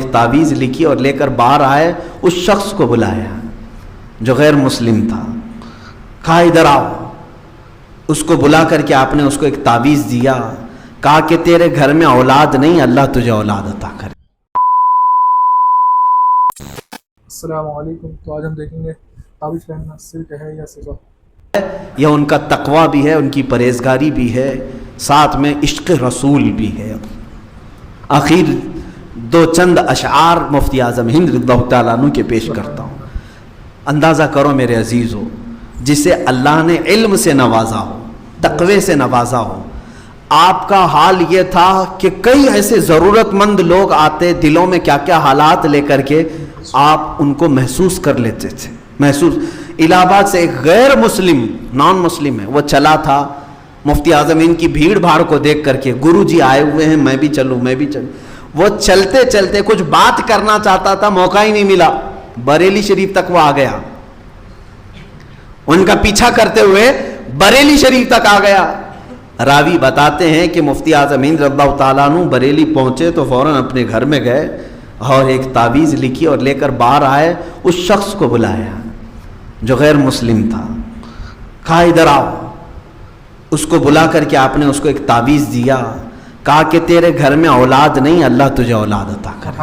ایک تعویذ لکھی اور لے کر باہر آئے، اس شخص کو بلایا جو غیر مسلم تھا، کہا ادھر آؤ۔ اس کو بلا کر کے آپ نے اس کو ایک تعویذ دیا، کہا کہ تیرے گھر میں اولاد نہیں، اللہ تجھے اولاد عطا کرے۔ السلام علیکم۔ تو آج ہم دیکھیں گے تعویذ پہننا شرک ہے یا سزا۔ یہ ان کا تقوی بھی ہے، ان کی پرہیزگاری بھی ہے، ساتھ میں عشق رسول بھی ہے۔ آخر دو چند اشعار مفتی اعظم ہند رضی اللہ تعالیٰ عنہ کے پیش کرتا ہوں۔ اندازہ کرو میرے عزیزو، جسے اللہ نے علم سے نوازا ہو، تقوی سے نوازا ہو، آپ کا حال یہ تھا کہ کئی ایسے ضرورت مند لوگ آتے، دلوں میں کیا کیا حالات لے کر کے آپ ان کو محسوس کر لیتے تھے۔ الہ آباد سے ایک غیر مسلم، نان مسلم ہے، وہ چلا تھا، مفتی اعظم ہند کی بھیڑ بھاڑ کو دیکھ کر کے، گرو جی آئے ہوئے ہیں، میں بھی چلوں میں بھی چلوں۔ وہ چلتے چلتے کچھ بات کرنا چاہتا تھا، موقع ہی نہیں ملا، بریلی شریف تک وہ آ گیا، ان کا پیچھا کرتے ہوئے بریلی شریف تک آ گیا۔ راوی بتاتے ہیں کہ مفتی اعظم ہند رضی اللہ تعالیٰ عنہ بریلی پہنچے تو فوراً اپنے گھر میں گئے اور ایک تعویذ لکھی اور لے کر باہر آئے، اس شخص کو بلایا جو غیر مسلم تھا، کہا ادھر آؤ۔ اس کو بلا کر کے آپ نے اس کو ایک تعویذ دیا، کہا کہ تیرے گھر میں اولاد نہیں، اللہ تجھے اولاد عطا کرے۔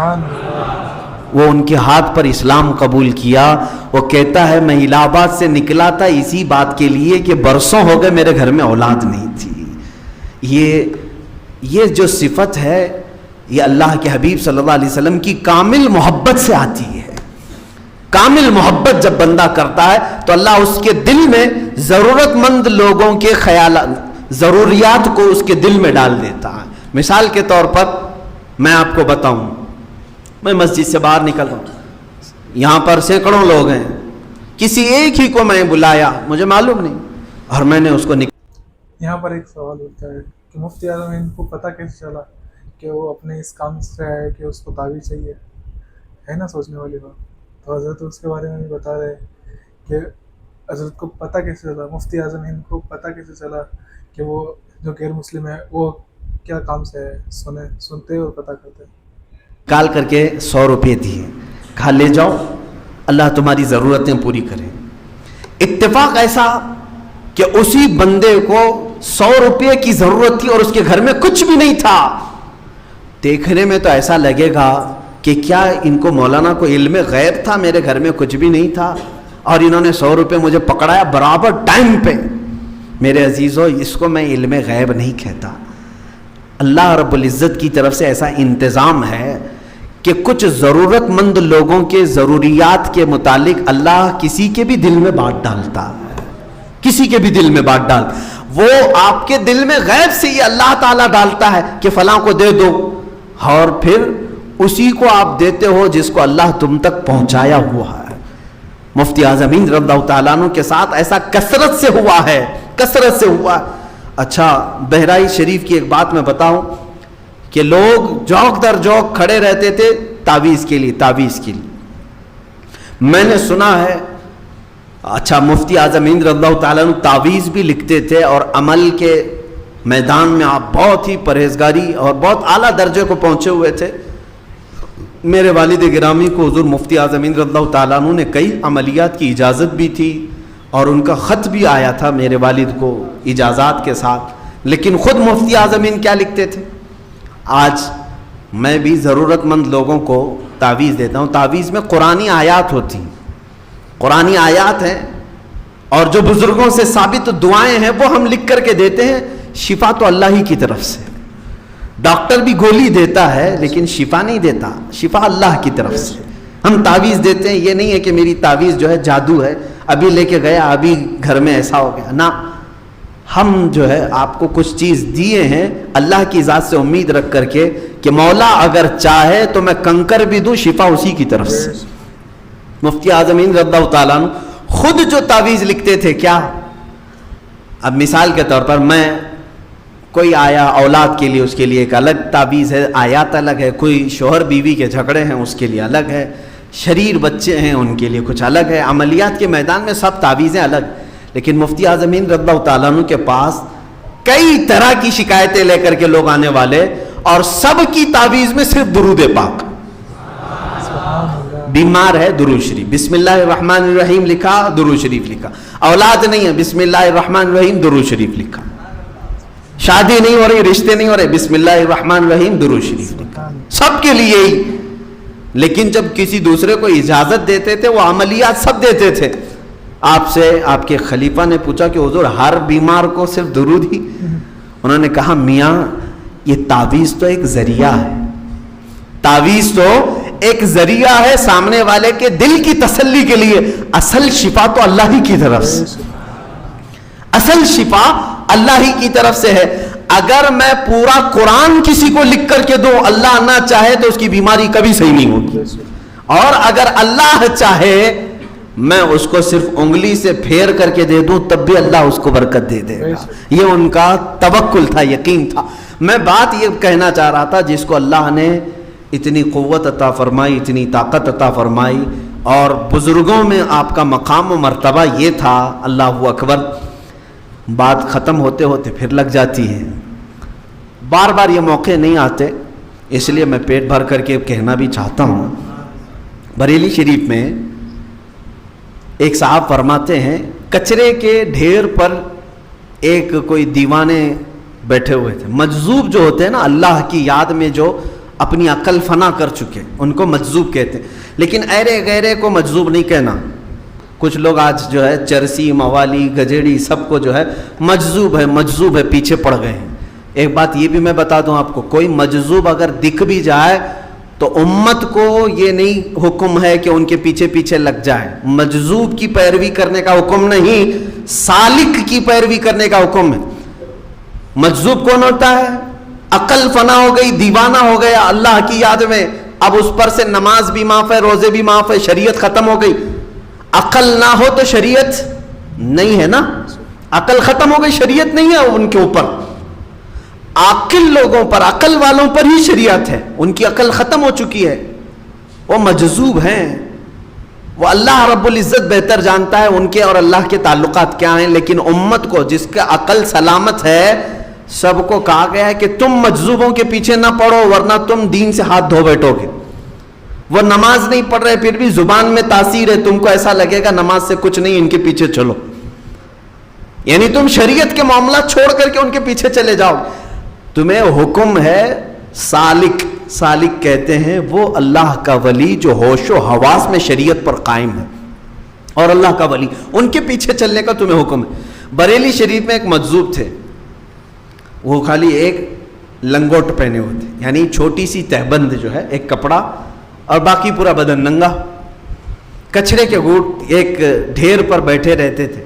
وہ ان کے ہاتھ پر اسلام قبول کیا۔ وہ کہتا ہے میں الہ آباد سے نکلا تھا اسی بات کے لیے کہ برسوں ہو گئے میرے گھر میں اولاد نہیں تھی۔ یہ جو صفت ہے یہ اللہ کے حبیب صلی اللہ علیہ وسلم کی کامل محبت سے آتی ہے۔ کامل محبت جب بندہ کرتا ہے تو اللہ اس کے دل میں ضرورت مند لوگوں کے خیالات، ضروریات کو اس کے دل میں ڈال دیتا ہے۔ مثال کے طور پر میں آپ کو بتاؤں، میں مسجد سے باہر نکل رہا ہوں، یہاں پر سینکڑوں لوگ ہیں، کسی ایک ہی کو میں بلایا، مجھے معلوم نہیں، اور میں نے اس کو یہاں پر ایک سوال ہوتا ہے کہ مفتی اعظم ہند کو پتہ کیسے چلا کہ وہ اپنے اس کام سے ہے کہ اس کو تعویذ چاہیے؟ ہے نا سوچنے والی بات۔ تو حضرت اس کے بارے میں بھی بتا رہے کہ حضرت کو پتہ کیسے چلا، مفتی اعظم ہند کو پتہ کیسے چلا کہ وہ جو غیر مسلم ہے وہ کیا کام سے ہے، سنتے اور پتہ کرتے۔ نکال کر کے 100 روپے دیے، کہا لے جاؤ، اللہ تمہاری ضرورتیں پوری کرے۔ اتفاق ایسا کہ اسی بندے کو 100 روپے کی ضرورت تھی اور اس کے گھر میں کچھ بھی نہیں تھا۔ دیکھنے میں تو ایسا لگے گا کہ کیا ان کو مولانا کو علم غیب تھا، میرے گھر میں کچھ بھی نہیں تھا اور انہوں نے 100 روپے مجھے پکڑایا برابر ٹائم پہ۔ میرے عزیزو، اس کو میں علم غیب نہیں کہتا، اللہ رب العزت کی طرف سے ایسا انتظام ہے کہ کچھ ضرورت مند لوگوں کے ضروریات کے متعلق اللہ کسی کے بھی دل میں بات ڈالتا ہے، کسی کے بھی دل میں بات ڈال، وہ آپ کے دل میں غیب سے یہ اللہ تعالیٰ ڈالتا ہے کہ فلاں کو دے دو، اور پھر اسی کو آپ دیتے ہو جس کو اللہ تم تک پہنچایا ہوا ہے۔ مفتی اعظم ہند رضی اللہ تعالیٰ عنہ کے ساتھ ایسا کثرت سے ہوا ہے، کثرت سے ہوا۔ اچھا، بہرائچ شریف کی ایک بات میں بتاؤں کہ لوگ جوک در جوک کھڑے رہتے تھے تعویذ کے لیے، تعویذ کے لیے۔ میں نے سنا ہے، اچھا، مفتی اعظم ہند رضی اللہ تعالیٰ عنہ تعویذ بھی لکھتے تھے اور عمل کے میدان میں آپ بہت ہی پرہیزگاری اور بہت اعلیٰ درجے کو پہنچے ہوئے تھے۔ میرے والد گرامی کو حضور مفتی اعظم ہند رضی اللہ تعالیٰ عنہ نے کئی عملیات کی اجازت بھی تھی اور ان کا خط بھی آیا تھا میرے والد کو اجازات کے ساتھ، لیکن خود مفتی اعظم ہند کیا لکھتے تھے؟ آج میں بھی ضرورت مند لوگوں کو تعویذ دیتا ہوں، تعویذ میں قرآنی آیات ہوتی ہیں، قرآنی آیات ہیں، اور جو بزرگوں سے ثابت دعائیں ہیں وہ ہم لکھ کر کے دیتے ہیں۔ شفا تو اللہ ہی کی طرف سے، ڈاکٹر بھی گولی دیتا ہے لیکن شفا نہیں دیتا، شفا اللہ کی طرف سے۔ ہم تعویذ دیتے ہیں، یہ نہیں ہے کہ میری تعویذ جو ہے جادو ہے، ابھی لے کے گیا ابھی گھر میں ایسا ہو گیا، نہ، ہم جو ہے آپ کو کچھ چیز دیے ہیں اللہ کی ذات سے امید رکھ کر کے کہ مولا اگر چاہے تو میں کنکر بھی دوں، شفا اسی کی طرف سے۔ مفتی اعظم ہند رضی اللہ تعالیٰ عنہ خود جو تعویذ لکھتے تھے، کیا، اب مثال کے طور پر میں کوئی آیا اولاد کے لیے، اس کے لیے ایک الگ تعویذ ہے، آیات الگ ہے، کوئی شوہر بیوی کے جھگڑے ہیں اس کے لیے الگ ہے، شریر بچے ہیں ان کے لیے کچھ الگ ہے، عملیات کے میدان میں سب تعویذیں الگ۔ لیکن مفتی اعظم ہند رضی اللہ تعالیٰ عنہ کے پاس کئی طرح کی شکایتیں لے کر کے لوگ آنے والے، اور سب کی تعویذ میں صرف درود پاک، بیمار ہے درود شریف، بسم اللہ الرحمن الرحیم لکھا، درود شریف لکھا. اولاد نہیں ہے، بسم اللہ الرحمن الرحیم درود شریف لکھا. شادی نہیں ہو رہی، رشتے نہیں ہو رہے، بسم اللہ الرحمن الرحیم درود شریف لکھا. سب کے لیے ہی. لیکن جب کسی دوسرے کو اجازت دیتے تھے وہ عملیات سب دیتے تھے. آپ سے آپ کے خلیفہ نے پوچھا کہ حضور ہر بیمار کو صرف درود ہی؟ انہوں نے کہا میاں یہ تعویذ تو ایک ذریعہ ہے، تعویذ تو ایک ذریعہ ہے سامنے والے کے دل کی تسلی کے لیے. اصل شفا تو اللہ ہی کی طرف سے، اصل شفا اللہ ہی کی طرف سے ہے. اگر میں پورا قرآن کسی کو لکھ کر کے دوں، اللہ نہ چاہے تو اس کی بیماری کبھی صحیح نہیں ہوگی. اور اگر اللہ چاہے میں اس کو صرف انگلی سے پھیر کر کے دے دوں تب بھی اللہ اس کو برکت دے دے گا. یہ ان کا توکل تھا، یقین تھا. میں بات یہ کہنا چاہ رہا تھا جس کو اللہ نے اتنی قوت عطا فرمائی، اتنی طاقت عطا فرمائی، اور بزرگوں میں آپ کا مقام و مرتبہ یہ تھا. اللہ اکبر. بات ختم ہوتے ہوتے پھر لگ جاتی ہے. بار بار یہ موقع نہیں آتے، اس لیے میں پیٹ بھر کر کے کہنا بھی چاہتا ہوں. بریلی شریف میں ایک صاحب فرماتے ہیں کچرے کے ڈھیر پر ایک کوئی دیوانے بیٹھے ہوئے تھے. مجذوب جو ہوتے ہیں نا، اللہ کی یاد میں جو اپنی عقل فنا کر چکے، ان کو مجذوب کہتے ہیں. لیکن ایرے غیرے کو مجذوب نہیں کہنا. کچھ لوگ آج جو ہے چرسی، موالی، گجیڑی سب کو جو ہے مجذوب ہے پیچھے پڑ گئے ہیں. ایک بات یہ بھی میں بتا دوں آپ کو، کوئی مجذوب اگر دکھ بھی جائے تو امت کو یہ نہیں حکم ہے کہ ان کے پیچھے پیچھے لگ جائے. مجذوب کی پیروی کرنے کا حکم نہیں، سالک کی پیروی کرنے کا حکم ہے. مجذوب کون ہوتا ہے؟ عقل فنا ہو گئی، دیوانہ ہو گیا اللہ کی یاد میں، اب اس پر سے نماز بھی معاف ہے، روزے بھی معاف ہے، شریعت ختم ہو گئی. عقل نہ ہو تو شریعت نہیں ہے نا، عقل ختم ہو گئی، شریعت نہیں ہے ان کے اوپر. عاقل لوگوں پر، عقل والوں پر ہی شریعت ہے. ان کی عقل ختم ہو چکی ہے، وہ مجذوب ہیں. وہ اللہ رب العزت بہتر جانتا ہے ان کے اور اللہ کے تعلقات کیا ہیں. لیکن امت کو جس کا عقل سلامت ہے، سب کو کہا گیا ہے کہ تم مجذوبوں کے پیچھے نہ پڑو ورنہ تم دین سے ہاتھ دھو بیٹھو گے. وہ نماز نہیں پڑھ رہے پھر بھی زبان میں تاثیر ہے، تم کو ایسا لگے گا نماز سے کچھ نہیں، ان کے پیچھے چلو. یعنی تم شریعت کے معاملات چھوڑ کر کے ان کے پیچھے چلے جاؤ. تمہیں حکم ہے سالک. سالک کہتے ہیں وہ اللہ کا ولی جو ہوش و حواس میں شریعت پر قائم ہے، اور اللہ کا ولی، ان کے پیچھے چلنے کا تمہیں حکم ہے. بریلی شریف میں ایک مجذوب تھے، وہ خالی ایک لنگوٹ پہنے ہوئے تھے، یعنی چھوٹی سی تہبند جو ہے، ایک کپڑا، اور باقی پورا بدن ننگا. کچرے کے گوٹ ایک ڈھیر پر بیٹھے رہتے تھے.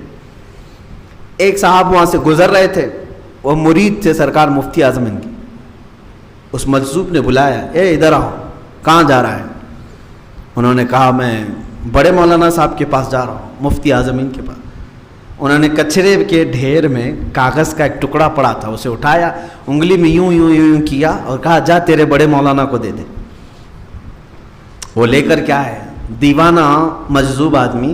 ایک صاحب وہاں سے گزر رہے تھے، وہ مرید تھے سرکار مفتی اعظم ان کی. اس مجذوب نے بلایا، اے ادھر آؤ. کہاں جا رہا ہے؟ انہوں نے کہا میں بڑے مولانا صاحب کے پاس جا رہا ہوں، مفتی اعظم ان کے پاس. انہوں نے کچرے کے ڈھیر میں کاغذ کا ایک ٹکڑا پڑا تھا، اسے اٹھایا، انگلی میں یوں یوں یوں کیا اور کہا جا تیرے بڑے مولانا کو دے دے. وہ لے کر کیا ہے، دیوانہ مجذوب آدمی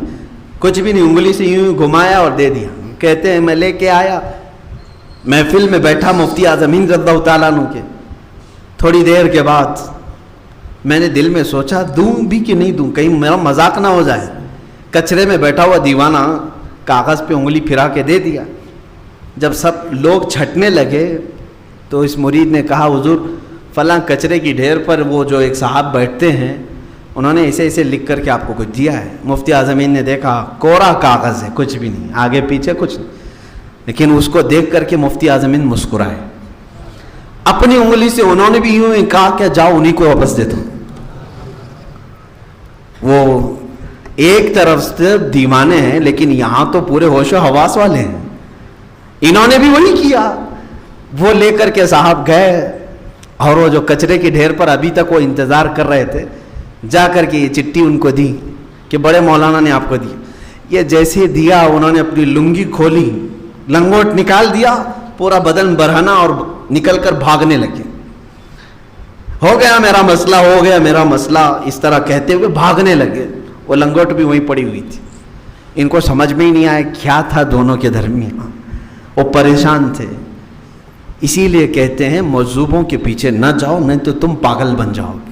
کچھ بھی نہیں، انگلی سے یوں گھمایا اور دے دیا. کہتے ہیں میں لے کے آیا، محفل میں بیٹھا مفتی اعظم ہند رضی اللہ تعالیٰ عنہ کے. تھوڑی دیر کے بعد میں نے دل میں سوچا دوں بھی کہ نہیں دوں، کہیں میرا مذاق نہ ہو جائے. کچرے میں بیٹھا ہوا دیوانہ کاغذ پہ انگلی پھرا کے دے دیا. جب سب لوگ چھٹنے لگے تو اس مرید نے کہا حضور فلاں کچرے کی ڈھیر پر وہ جو ایک صاحب بیٹھتے ہیں انہوں نے ایسے ایسے لکھ کر کے آپ کو کچھ دیا ہے. مفتی اعظم نے دیکھا کوڑا کاغذ ہے، کچھ بھی نہیں، آگے پیچھے کچھ نہیں. لیکن اس کو دیکھ کر کے مفتی اعظم مسکرائے. اپنی انگلی سے انہوں نے بھی یوں ہی کہا کہ جاؤ انہیں کو واپس دے دو. وہ ایک طرف سے دیوانے ہیں لیکن یہاں تو پورے ہوش و حواس والے ہیں. انہوں نے بھی وہی کیا. وہ لے کر کے صاحب گئے اور وہ جو کچرے کے ڈھیر پر ابھی تک وہ انتظار کر رہے تھے، جا کر کے یہ چٹھی ان کو دی کہ بڑے مولانا نے آپ کو دی. یہ جیسے دیا انہوں نے اپنی لنگی کھولی، لنگوٹ نکال دیا، پورا بدن برہنا اور نکل کر بھاگنے لگے. ہو گیا میرا مسئلہ، ہو گیا میرا مسئلہ، اس طرح کہتے ہوئے بھاگنے لگے. وہ لنگوٹ بھی وہیں پڑی ہوئی تھی. ان کو سمجھ میں ہی نہیں آیا کیا تھا دونوں کے درمیان. وہ پریشان تھے. اسی لیے کہتے ہیں مجذوبوں کے پیچھے نہ جاؤ، نہیں تو تم پاگل بن جاؤ گے.